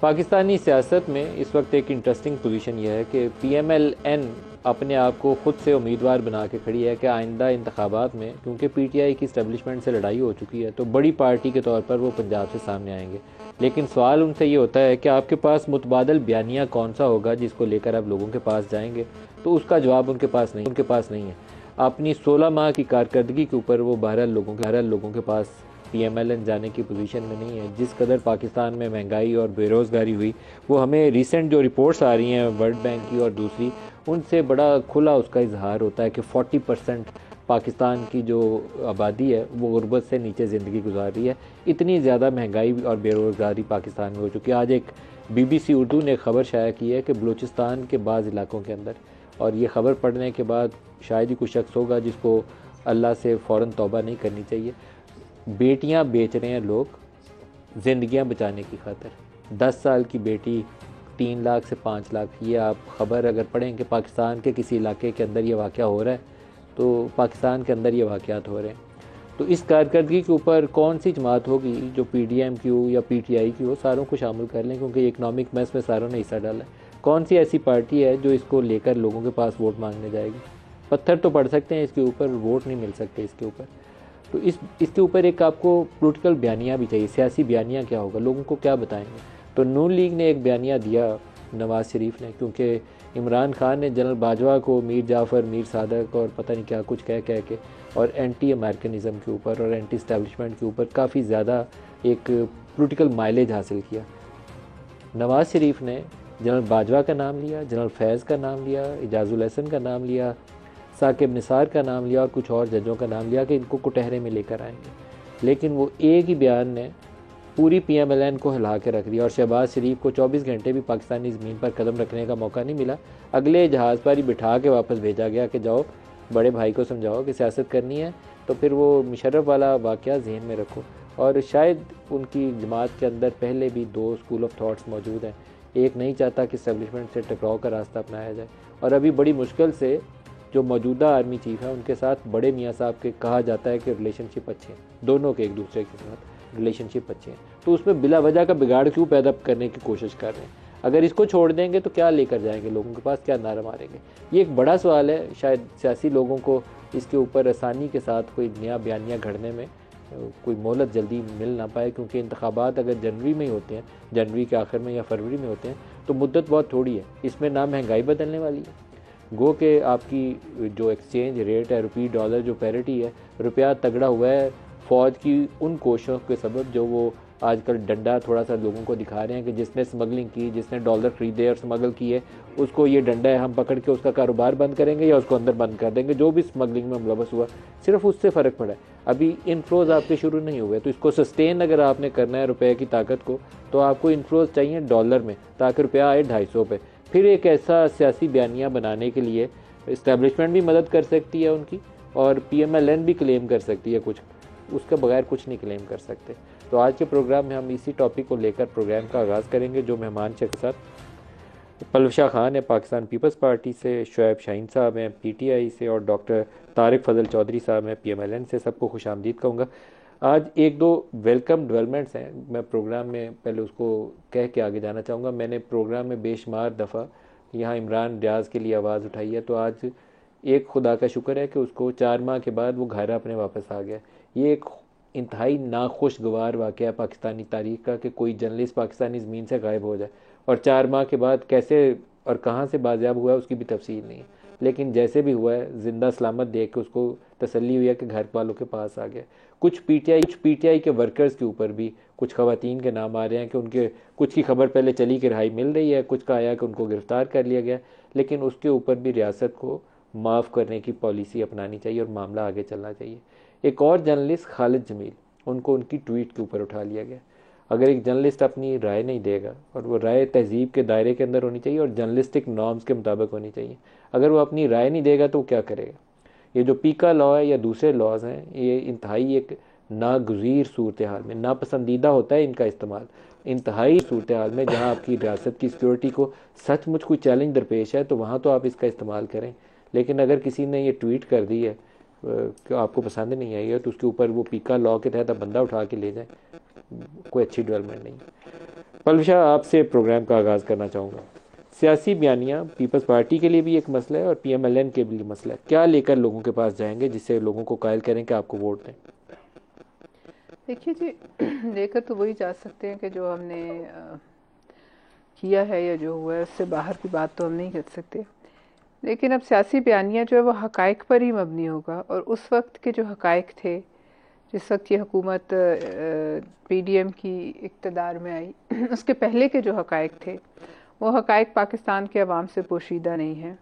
पाकिस्तानी सियासत में इस वक्त एक इंटरेस्टिंग पोजीशन यह है कि PMLN अपने आप को ख़ुद से उम्मीदवार बना के खड़ी है कि आइंदा इंतखाबात में, क्योंकि PTI की इस्टेब्लिशमेंट से लड़ाई हो चुकी है, तो बड़ी पार्टी के तौर पर वो पंजाब से सामने आएंगे। लेकिन सवाल उनसे ये होता है कि आपके पास मुतबादल बयानिया कौन सा होगा जिसको लेकर आप लोगों के पास जाएंगे, तो उसका जवाब उनके पास नहीं है। अपनी 16 माह की कारकर्दगी के ऊपर वो बहरहाल लोगों के पास PMLN जाने की पोजीशन में नहीं है। जिस कदर पाकिस्तान में महंगाई और बेरोज़गारी हुई, वो हमें रिसेंट जो रिपोर्ट्स आ रही हैं वर्ल्ड बैंक की और दूसरी, उनसे बड़ा खुला उसका इजहार होता है कि 40% पाकिस्तान की जो आबादी है वो गुर्बत से नीचे ज़िंदगी गुजार रही है। इतनी ज़्यादा महंगाई और बेरोज़गारी पाकिस्तान में हो चुकी है। आज एक BBC उर्दू ने खबर शाया की है कि बलूचिस्तान के बाज़ इलाकों के अंदर, और ये ख़बर पढ़ने के बाद शायद ही कोई शख्स होगा जिसको अल्लाह से फ़ौरन तौबा नहीं करनी चाहिए, बेटियां बेच रहे हैं लोग ज़िंदगियां बचाने की खातिर। 10 साल की बेटी 3 लाख से 5 लाख, ये आप ख़बर अगर पढ़ें कि पाकिस्तान के किसी इलाके के अंदर ये वाक़या हो रहा है, तो पाकिस्तान के अंदर ये वाक़यात हो रहे हैं। तो इस कारकर्दगी के ऊपर कौन सी जमात होगी जो PDM की हो या PTI की हो, सारों को शामिल कर लें, क्योंकि इकनॉमिक मैस में सारों ने हिस्सा डाला है। कौन सी ऐसी पार्टी है जो इसको लेकर लोगों के पास वोट मांगने जाएगी? पत्थर तो पड़ सकते हैं इसके ऊपर, वोट नहीं मिल सकते इसके ऊपर। तो इसके ऊपर एक आपको पॉलिटिकल बयानिया भी चाहिए, सियासी बयानिया क्या होगा, लोगों को क्या बताएंगे। तो नून लीग ने एक बयानिया दिया, नवाज़ शरीफ ने, क्योंकि इमरान खान ने जनरल बाजवा को मीर जाफ़र, मीर सादक और पता नहीं क्या कुछ कह के और एंटी अमेरिकनिज़म के ऊपर और एंटी इस्टेब्लिशमेंट के ऊपर काफ़ी ज़्यादा एक पॉलिटिकल माइलेज हासिल किया। नवाज़ शरीफ ने जनरल बाजवा का नाम लिया, जनरल फैज़ का नाम लिया, इजाज़ुल हसन का नाम लिया, साकिब निसार का नाम लिया और कुछ और जजों का नाम लिया कि इनको कुटहरे में लेकर आएंगे। लेकिन वो एक ही बयान ने पूरी PMLN को हिला के रख दिया और शहबाज शरीफ को 24 घंटे भी पाकिस्तानी ज़मीन पर कदम रखने का मौका नहीं मिला। अगले जहाज़ पर ही बिठा के वापस भेजा गया कि जाओ बड़े भाई को समझाओ कि सियासत करनी है, तो फिर वो मुशर्रफ वाला वाक़या जहन में रखो। और शायद उनकी जमात के अंदर पहले भी 2 स्कूल ऑफ थाट्स मौजूद हैं। एक नहीं चाहता कि इस्टेब्लिशमेंट से टकराव का रास्ता अपनाया जाए, और अभी बड़ी मुश्किल से जो मौजूदा आर्मी चीफ है उनके साथ बड़े मियाँ साहब के कहा जाता है कि रिलेशनशिप अच्छे हैं, दोनों के एक दूसरे के साथ रिलेशनशिप अच्छे हैं, तो उसमें बिला वजह का बिगाड़ क्यों पैदा करने की कोशिश कर रहे हैं? अगर इसको छोड़ देंगे तो क्या लेकर जाएंगे लोगों के पास, क्या नारा मारेंगे? ये एक बड़ा सवाल है। शायद सियासी लोगों को इसके ऊपर आसानी के साथ कोई नया बयानिया घड़ने में कोई मोहलत जल्दी मिल ना पाए, क्योंकि इंतखाबात अगर जनवरी में ही होते हैं, जनवरी के आखिर में या फरवरी में होते हैं, तो मुद्दत बहुत थोड़ी है। इसमें ना महंगाई बदलने वाली है, गो के आपकी जो एक्सचेंज रेट है रुपये डॉलर जो पैरिटी है, रुपया तगड़ा हुआ है फ़ौज की उन कोशिशों के सबब जो वो आजकल डंडा थोड़ा सा लोगों को दिखा रहे हैं कि जिसने स्मगलिंग की, जिसने डॉलर ख़रीदे और स्मगल किए, उसको ये डंडा है, हम पकड़ के उसका कारोबार बंद करेंगे या उसको अंदर बंद कर देंगे। जो भी स्मगलिंग में मुलवस हुआ, सिर्फ उससे फ़र्क पड़ा है। अभी इनफ्लोज आपके शुरू नहीं हुए, तो इसको सस्टेन अगर आपने करना है रुपये की ताकत को, तो आपको इनफ्लोज चाहिए डॉलर में, ताकि रुपया आए 250 पे। फिर एक ऐसा सियासी बयानिया बनाने के लिए इस्टेब्लिशमेंट भी मदद कर सकती है उनकी, और PMLN भी क्लेम कर सकती है कुछ, उसके बगैर कुछ नहीं क्लेम कर सकते। तो आज के प्रोग्राम में हम इसी टॉपिक को लेकर प्रोग्राम का आगाज़ करेंगे। जो मेहमान के साथ पलवशा खान है पाकिस्तान पीपल्स पार्टी से, शुएब शाहीन साहब हैं PTI से, और डॉक्टर तारिक फजल चौधरी साहब हैं PMLN से। सबको खुश आमदीद कहूँगा। आज एक दो वेलकम डेवलपमेंट्स हैं, मैं प्रोग्राम में पहले उसको कह के आगे जाना चाहूँगा। मैंने प्रोग्राम में बेशुमार दफ़ा यहाँ इमरान रियाज के लिए आवाज़ उठाई है, तो आज एक खुदा का शुक्र है कि उसको 4 माह के बाद वो घर अपने वापस आ गया। ये एक इंतहाई नाखुशगवार वाक़या पाकिस्तानी तारीख़ का कि कोई जर्नलिस्ट पाकिस्तानी ज़मीन से गायब हो जाए, और 4 माह के बाद कैसे और कहाँ से बाजियाब हुआ है उसकी भी तफसील नहीं है। लेकिन जैसे भी हुआ है, ज़िंदा सलामत देख के उसको तसल्ली हुई है कि घर वालों के पास आ गया। कुछ पीटीआई के वर्कर्स के ऊपर भी कुछ ख़वातीन के नाम आ रहे हैं कि उनके कुछ की खबर पहले चली कि रिहाई मिल रही है, कुछ का आया कि उनको गिरफ़्तार कर लिया गया, लेकिन उसके ऊपर भी रियासत को माफ़ करने की पॉलिसी अपनानी चाहिए और मामला आगे चलना चाहिए। एक और जर्नलिस्ट खालिद जमील, उनको उनकी ट्वीट के ऊपर उठा लिया गया। अगर एक जर्नलिस्ट अपनी राय नहीं देगा, और वो राय तहजीब के दायरे के अंदर होनी चाहिए और जर्नलिस्टिक नॉर्म्स के मुताबिक होनी चाहिए, अगर वो अपनी राय नहीं देगा तो वो क्या करेगा? ये जो पीका लॉ है या दूसरे लॉज हैं, ये इंतहाई एक नागज़ीर सूरत हाल में, नापसंदीदा होता है इनका इस्तेमाल इंतहाई सूरत हाल में, जहाँ आपकी रियासत की सिक्योरिटी को सचमुच कोई चैलेंज दरपेश है, तो वहाँ तो आप इसका इस्तेमाल करें। लेकिन अगर किसी ने ये ट्वीट कर दी है कि आपको पसंद नहीं आई है, तो उसके ऊपर वो पीका लॉ के तहत बंदा उठा के ले जाए, कोई अच्छी डेवलपमेंट नहीं। पलवशा, आपसे प्रोग्राम का आगाज़ करना चाहूँगा। सियासी बयानियाँ पीपल्स पार्टी के लिए भी एक मसला है और PMLN के लिए मसला है। क्या लेकर लोगों के पास जाएंगे जिससे लोगों को कायल करें कि आपको वोट दें? देखिए जी, लेकर तो वही जा सकते हैं कि जो हमने किया है या जो हुआ है, उससे बाहर की बात तो हम नहीं कर सकते। लेकिन अब सियासी बयानिया जो है वो हकाइक पर ही मबनी होगा, और उस वक्त के जो हकाइक थे, जिस वक्त ये हुकूमत PDM की इक़्तिदार में आई उसके पहले के जो हकाइक थे वो हकाइक पाकिस्तान के अवाम से पोशीदा नहीं हैं।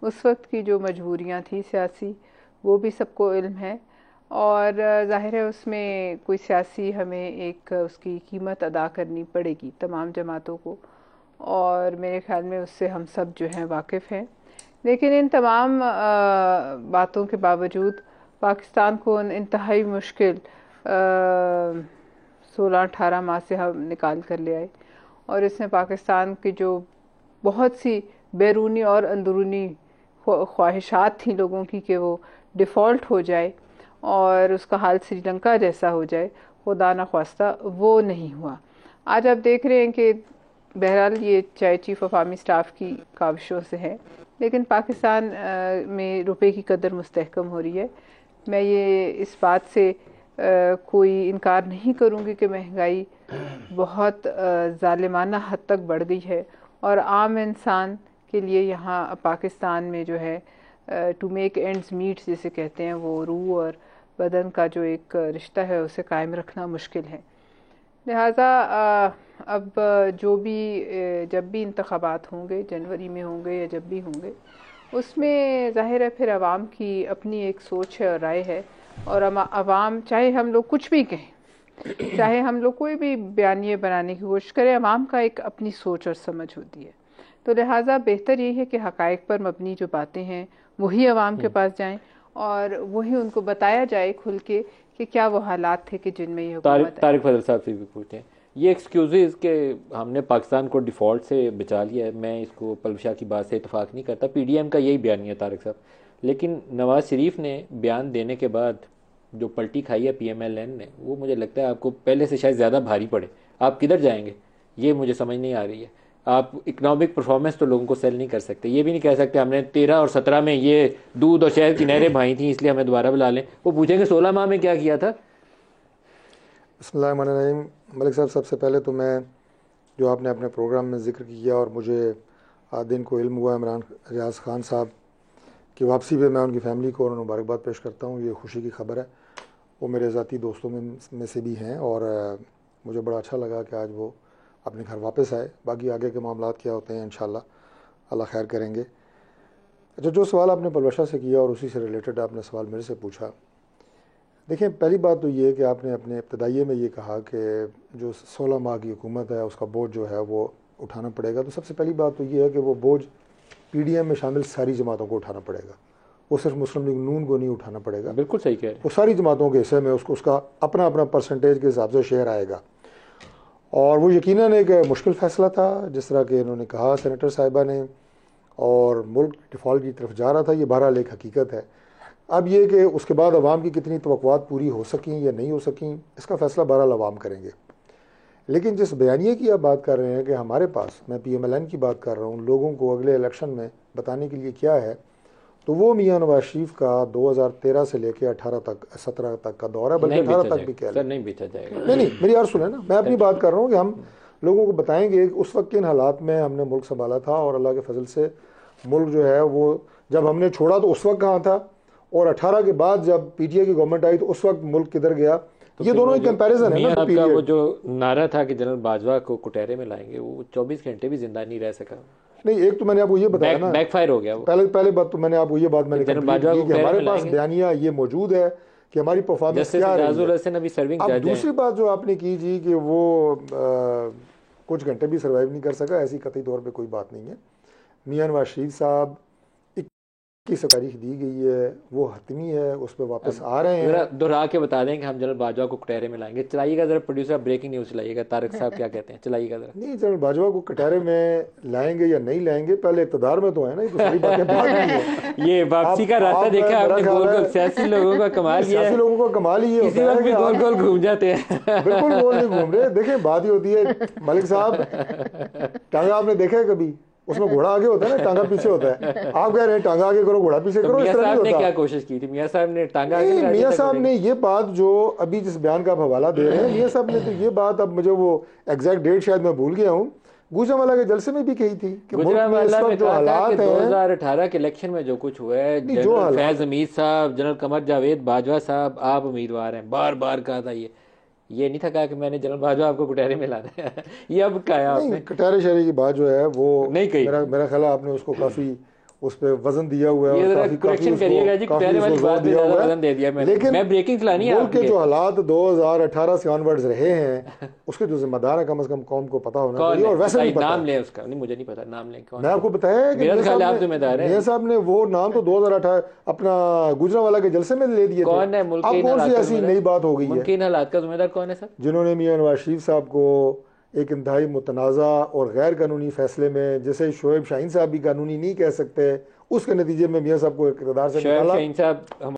उस वक्त की जो मजबूरियाँ थी सियासी, वो भी सबको इल्म है, और ज़ाहिर है उसमें कोई सियासी हमें एक उसकी कीमत अदा करनी पड़ेगी तमाम जमातों को, और मेरे ख्याल में उससे हम सब जो हैं वाकिफ़ हैं। लेकिन इन तमाम बातों के बावजूद पाकिस्तान को इंतहाई मुश्किल 16-18 माह से हम निकाल कर ले आए, और इसमें पाकिस्तान की जो बहुत सी बैरूनी और अंदरूनी ख्वाहिशात थी लोगों की कि वो डिफ़ॉल्ट हो जाए और उसका हाल श्रीलंका जैसा हो जाए, खुदा न ख्वास्ता वो नहीं हुआ। आज आप देख रहे हैं कि बहरहाल ये चाहे चीफ़ ऑफ आर्मी स्टाफ की काविशों से है, लेकिन पाकिस्तान में रुपए की कदर मुस्तहकम हो रही है। मैं ये इस बात से कोई इनकार नहीं करूँगी कि महंगाई बहुत ज़ालिमाना हद तक बढ़ गई है, और आम इंसान के लिए यहाँ पाकिस्तान में जो है टू मेक एंड्स मीट जिसे कहते हैं, वो रूह और बदन का जो एक रिश्ता है उसे कायम रखना मुश्किल है। लिहाजा अब जो भी जब भी इंतखाबात होंगे, जनवरी में होंगे या जब भी होंगे, उसमें ज़ाहिर है फिर आवाम की अपनी एक सोच है और राय है, और आवाम चाहे हम लोग कुछ भी कहें, चाहे हम लोग कोई भी बयानिए बनाने की कोशिश करें, आवाम का एक अपनी सोच और समझ होती है। तो लिहाजा बेहतर ये है कि हकाइक पर मबनी जो बातें हैं वही आवाम के पास जाएं, और वही उनको बताया जाए खुल के कि क्या वो हालात थे कि जिनमें ये हुकूमत तारिक फजल साहब से भी पूछते हैं, ये एक्सक्यूज़ के हमने पाकिस्तान को डिफ़ॉल्ट से बचा लिया है, मैं इसको पलवशा की बात से इतफाक़ नहीं करता। PDM का यही बयान है तारिक साहब, लेकिन नवाज़ शरीफ ने बयान देने के बाद जो पलटी खाई है PMLN ने, वो मुझे लगता है आपको पहले से शायद ज़्यादा भारी पड़े। आप किधर जाएंगे ये मुझे समझ नहीं आ रही है। आप इकनॉमिक परफॉर्मेंस तो लोगों को सेल नहीं कर सकते। ये भी नहीं कह सकते हमने 13 और 17 में ये दूध और शहद की नहरें भाई थी इसलिए हमें दोबारा बुला लें। वो पूछेंगे 16 माह में क्या किया था। बिस्मिल्लाहिर्रहमानिर्रहीम। मलिक साहब, सबसे पहले तो मैं जो आपने अपने प्रोग्राम में ज़िक्र किया और मुझे दिन को इल्म हुआ इमरान रियाज ख़ान साहब की वापसी पे, मैं उनकी फ़ैमिली को उन्हें मुबारकबाद पेश करता हूँ। ये खुशी की ख़बर है। वो मेरे ज़ाती दोस्तों में से भी हैं, और मुझे बड़ा अच्छा लगा कि आज वो अपने घर वापस आए। बाकी आगे के मामलात क्या होते हैं इंशाल्लाह अल्लाह खैर करेंगे। अच्छा, जो सवाल आपने पलवशा से किया और उसी से रिलेटेड आपने सवाल मेरे से पूछा, देखिए पहली बात तो ये है कि आपने अपने इब्तदाइये में ये कहा कि जो 16 माह की हुकूमत है उसका बोझ जो है वो उठाना पड़ेगा। तो सबसे पहली बात तो ये है कि वो बोझ PDM में शामिल सारी जमातों को उठाना पड़ेगा। वो सिर्फ मुस्लिम लीग नून को नहीं उठाना पड़ेगा। बिल्कुल सही कह रहे हैं। वो सारी जमातों के हिस्से में उसको उसका अपना अपना परसेंटेज के हिसाब से शेयर आएगा, और वो यकीनन एक मुश्किल फ़ैसला था जिस तरह के इन्होंने कहा सेनेटर साहिबा ने, और मुल्क डिफ़ॉल्ट की तरफ जा रहा था। ये बहरहाल एक हकीकत है। अब ये कि उसके बाद अवाम की कितनी तवक्कुआत पूरी हो सकें या नहीं हो सकें, इसका फ़ैसला बहरहाल अवाम करेंगे। लेकिन जिस बयानिए की आप बात कर रहे हैं कि हमारे पास, मैं PMLN की बात कर रहा हूँ, लोगों को अगले इलेक्शन में बताने के लिए क्या है, तो वो मियाँ नवाज शरीफ का 2013 से लेकर 18 तक 17 तक का दौर है, बल्कि 18 तक भी कह लें। नहीं बेचा जाएगा। नहीं, मेरी यार सुने ना, मैं अपनी बात कर रहा हूँ कि हम लोगों को बताएंगे कि उस वक्त किन हालात में हमने मुल्क संभाला था, और अल्लाह के फजल से मुल्क जो है वो जब हमने छोड़ा तो उस वक्त कहाँ था, और 18 के बाद जब PTI की गवर्नमेंट आई तो उस वक्त मुल्क किधर गया। तो ये दोनों ही कंपैरिजन है ना। आपका वो जो नारा था कि जनरल बाजवा को कुटेरे में लाएंगे, वो 24 घंटे भी जिंदा नहीं रह सका। नहीं, एक तो मैंने आपको ये बताया ना, बैकफायर हो गया वो। पहले बात तो मैंने आपको ये बात मैंने कंप्लीट की कि हमारे पास बयानिया ये मौजूद है कि हमारी परफॉर्मेंस क्या रही है। अब दूसरी बात जो आपने की जी कि वो कुछ घंटे भी सर्वाइव नहीं कर सका, ऐसी कतई तौर पे कोई बात नहीं है। मियां नवाज शरीफ साहब की तारीख दी गई है वो हतमी है, उस पर वापस आ रहे हैं। जरा दोहरा के बता दें कि हम जनरल बाजवा को कटहरे में लाएंगे। चलाइएगा जरा प्रोड्यूसर, ब्रेकिंग न्यूज़ चलाइएगा, तारिक साहब क्या कहते हैं, चलाइएगा जरा। नहीं, जनरल बाजवा को कटहरे में लाएंगे या नहीं लाएंगे, पहले इक़्तिदार में तो है ना, ये तो सारी बातें बात नहीं है। ये वापसी का रास्ता देखा आपने, गोल गोल सियासी लोगों का कमाल ये है, सियासी लोगों का कमाल ही किसी वक्त भी गोल गोल घूम जाते हैं। बिल्कुल गोल नहीं घूम रहे। देखिए बात ही होती है मलिक साहब, टांगा आपने देखा है कभी? उसमें घोड़ा आगे होता है ना, टांगा पीछे होता है। आप कह रहे हैं टांगा आगे करो घोड़ा पीछे करो, इस तरह नहीं होता। क्या कोशिश की थी मियां साहब ने? टांगा आगे, मियां साहब ने ये बात जो अभी जिस बयान का आप हवाला दे रहे हैं, मियां साहब ने तो ये बात, अब मुझे वो एग्जैक्ट डेट शायद मैं भूल गया हूँ, गुजरांवाला के जलसे में भी कही थी कि गुजरांवाला में जो हालात हैं 2018 के इलेक्शन में जो कुछ हुआ है, जनरल फैज हमीद साहब, जनरल कमर जावेद बाजवा साहब, आप उम्मीदवार हैं, बार बार कहा था। ये नहीं था कहा कि मैंने जनरल बाजवा आपको कटहरे में लाना है। ये अब कहा आपने? कटहरे शहरी की बात जो है वो नहीं कही। मेरा ख्याल आपने उसको काफी उस पे वजन दिया हुआ है, करेक्शन करिएगा जी, कटहरे वाली बात पे ज्यादा वजन दे दिया मैंने। लेकिन मैं ब्रेकिंग चलानी है मुल्क के जो हालात 2018 से ऑनवर्ड्स रहे हैं उसके जो जिम्मेदार है कम से कम कौम को पता होना चाहिए। और वैसे नाम ले उसका, नहीं मुझे नहीं पता, नाम ले कौन? मैं आपको बताया कि मियां साहब ने वो नाम तो 2018 अपना गुजरांवाला के जलसे में ले दिए। कौन है मुल्क अब कौन सी ऐसी नई बात हो गई है? मुल्क इन हालात का जिम्मेदार कौन है सर? जिन्होंने मियां नवाज शरीफ साहब को एक इंतहाई मुतनाज़ा और गैर कानूनी फैसले में, जैसे शोएब शाहीन साहब भी कानूनी नहीं कह सकते, उसके नतीजे में मियां साहब को इक़्तिदार से निकाला।